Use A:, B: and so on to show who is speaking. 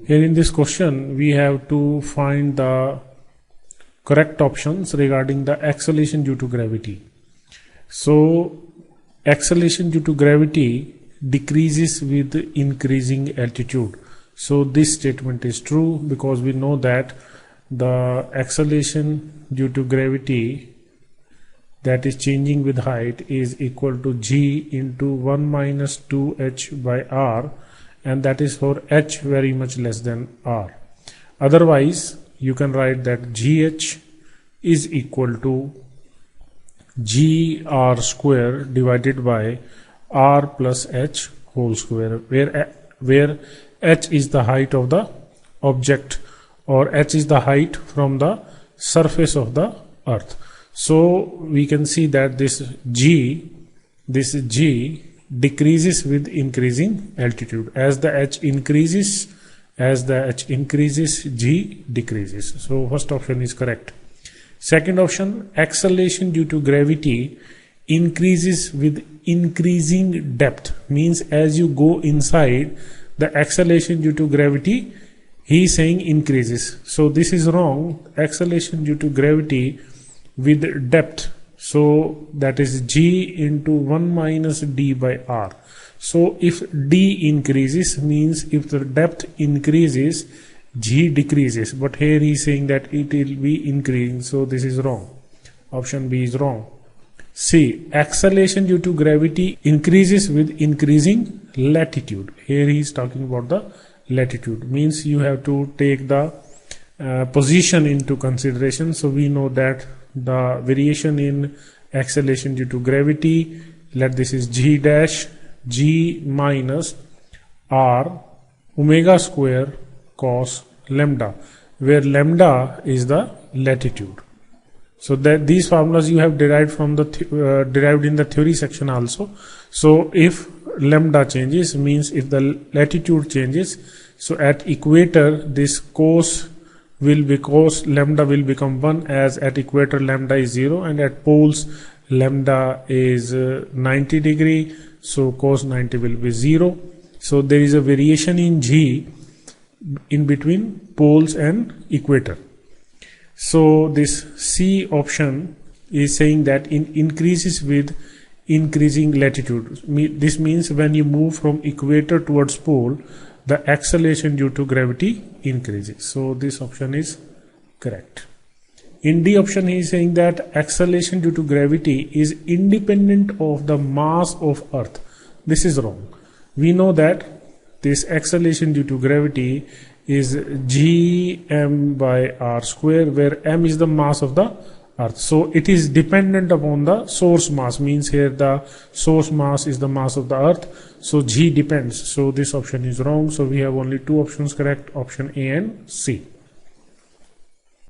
A: Here in this question, we have to find the correct options regarding the acceleration due to gravity. So, acceleration due to gravity decreases with increasing altitude. So, this statement is true because we know that the acceleration due to gravity that is changing with height is equal to g into 1 minus 2h by r, and that is for h very much less than r. Otherwise, you can write that gh is equal to gr square divided by r plus h whole square, where h is the height of the object, or h is the height from the surface of the earth. So we can see that this g decreases with increasing altitude. As the h increases, g decreases. So first option is correct. Second option, acceleration due to gravity increases with increasing depth, means as you go inside, the acceleration due to gravity, he is saying increases. So this is wrong. Acceleration due to gravity with depth, so that is g into 1 minus d by r. So if d increases, means if the depth increases, g decreases, but here he is saying that it will be increasing, so this is wrong. Option B is wrong. C, acceleration due to gravity increases with increasing latitude. Here he is talking about the latitude, means you have to take the position into consideration. So we know that the variation in acceleration due to gravity, let this is g dash g minus r omega square cos lambda, where lambda is the latitude. So that these formulas you have derived from the derived in the theory section also. So if lambda changes, means if the latitude changes, so at equator this cos lambda will become 1, as at equator lambda is 0, and at poles lambda is 90 degree, so cos 90 will be 0. So there is a variation in g in between poles and equator. So this C option is saying that it increases with increasing latitude. This means when you move from equator towards pole, the acceleration due to gravity increases. So this option is correct. In D option, he is saying that acceleration due to gravity is independent of the mass of earth. This is wrong. We know that this acceleration due to gravity is gm by r square, where m is the mass of the earth. So it is dependent upon the source mass, means here the source mass is the mass of the earth. So g depends. So this option is wrong. So we have only two options correct, option A and C.